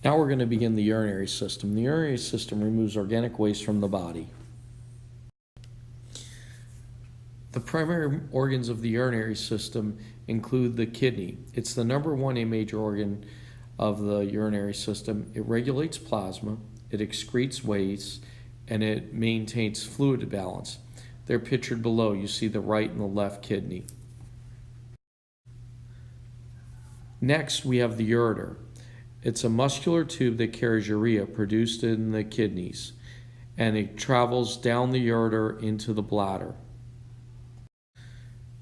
Now we're going to begin the urinary system. The urinary system removes organic waste from the body. The primary organs of the urinary system include the kidney. It's the number one major organ of the urinary system. It regulates plasma, it excretes waste, and it maintains fluid balance. They're pictured below. You see the right and the left kidney. Next, we have the ureter. It's a muscular tube that carries urea produced in the kidneys, and it travels down the ureter into the bladder.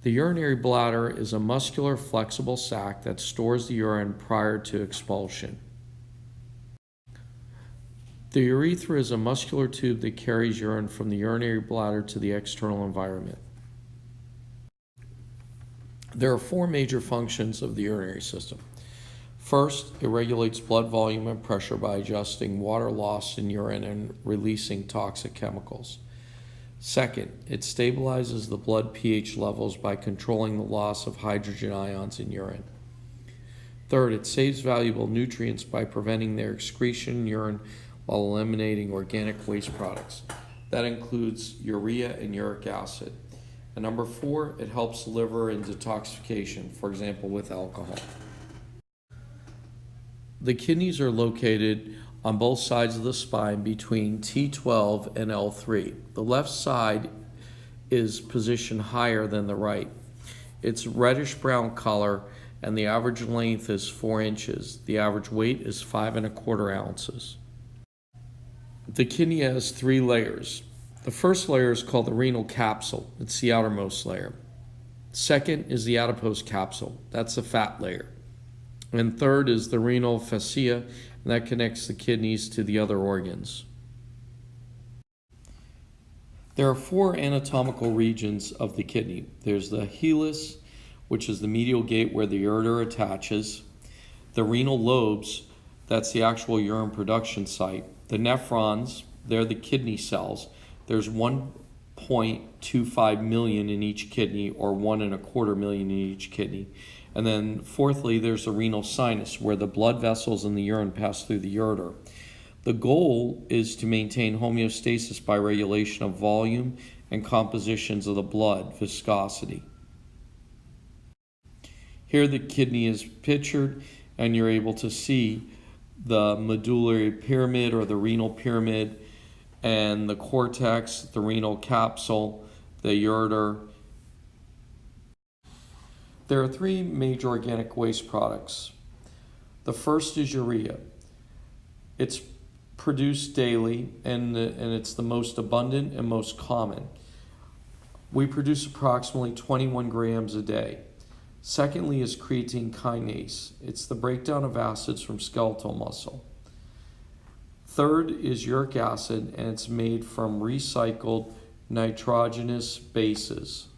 The urinary bladder is a muscular, flexible sac that stores the urine prior to expulsion. The urethra is a muscular tube that carries urine from the urinary bladder to the external environment. There are four major functions of the urinary system. First, it regulates blood volume and pressure by adjusting water loss in urine and releasing toxic chemicals. Second, it stabilizes the blood pH levels by controlling the loss of hydrogen ions in urine. Third, it saves valuable nutrients by preventing their excretion in urine while eliminating organic waste products. That includes urea and uric acid. And number four, it helps the liver in detoxification, for example, with alcohol. The kidneys are located on both sides of the spine between T12 and L3. The left side is positioned higher than the right. It's reddish-brown color, and the average length is 4 inches. The average weight is 5 1/4 ounces. The kidney has 3 layers. The first layer is called the renal capsule. It's the outermost layer. Second is the adipose capsule. That's the fat layer. And third is the renal fascia, and that connects the kidneys to the other organs. There are 4 anatomical regions of the kidney. There's the hilus, which is the medial gate where the ureter attaches. The renal lobes, that's the actual urine production site. The nephrons, they're the kidney cells. There's 1.25 million in each kidney, or 1 1/4 million in each kidney. And then fourthly, there's the renal sinus, where the blood vessels and the urine pass through the ureter. The goal is to maintain homeostasis by regulation of volume and compositions of the blood, viscosity. Here the kidney is pictured, and you're able to see the medullary pyramid or the renal pyramid, and the cortex, the renal capsule, the ureter. There are 3 major organic waste products. The first is urea. It's produced daily, and it's the most abundant and most common. We produce approximately 21 grams a day. Secondly is creatine kinase. It's the breakdown of acids from skeletal muscle. Third is uric acid, and it's made from recycled nitrogenous bases.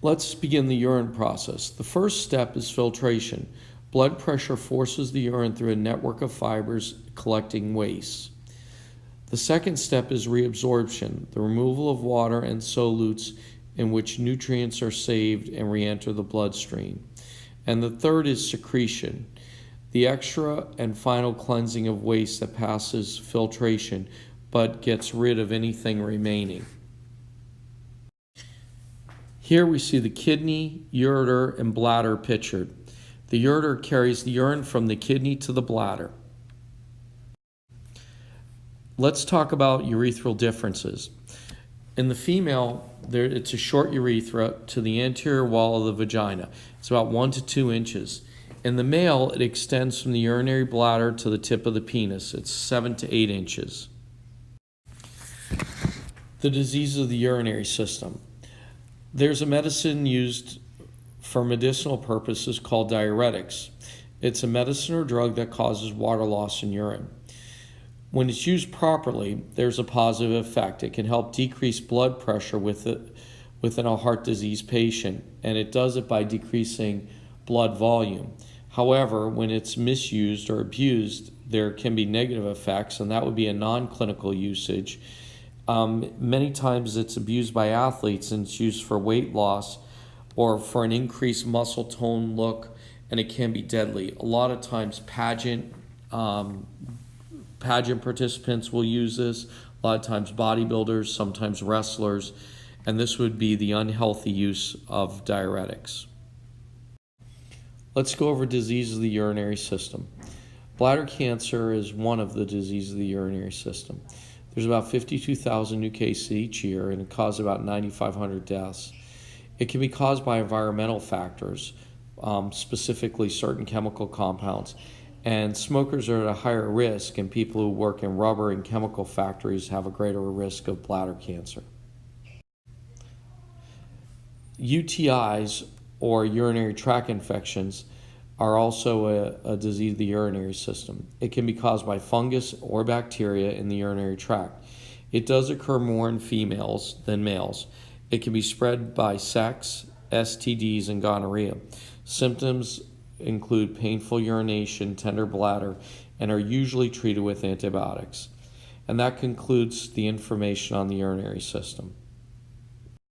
Let's begin the urine process. The first step is filtration. Blood pressure forces the urine through a network of fibers collecting waste. The second step is reabsorption, the removal of water and solutes in which nutrients are saved and re-enter the bloodstream. And the third is secretion, the extra and final cleansing of waste that passes filtration but gets rid of anything remaining. Here we see the kidney, ureter, and bladder pictured. The ureter carries the urine from the kidney to the bladder. Let's talk about urethral differences. In the female, it's a short urethra to the anterior wall of the vagina. It's about 1 to 2 inches. In the male, it extends from the urinary bladder to the tip of the penis. It's 7 to 8 inches. The disease of the urinary system. There's a medicine used for medicinal purposes called diuretics. It's a medicine or drug that causes water loss in urine. When it's used properly, there's a positive effect. It can help decrease blood pressure within a heart disease patient, and it does it by decreasing blood volume. However, when it's misused or abused, there can be negative effects, and that would be a non-clinical usage. Many times it's abused by athletes, and it's used for weight loss or for an increased muscle tone look and it can be deadly. A lot of times pageant participants will use this, a lot of times bodybuilders, sometimes wrestlers, and this would be the unhealthy use of diuretics. Let's go over diseases of the urinary system. Bladder cancer is one of the diseases of the urinary system. There's about 52,000 new cases each year, and it causes about 9,500 deaths. It can be caused by environmental factors, specifically certain chemical compounds, and smokers are at a higher risk, and people who work in rubber and chemical factories have a greater risk of bladder cancer. UTIs, or urinary tract infections, are also a disease of the urinary system. It can be caused by fungus or bacteria in the urinary tract. It does occur more in females than males. It can be spread by sex, STDs, and gonorrhea. Symptoms include painful urination, tender bladder, and are usually treated with antibiotics. And that concludes the information on the urinary system.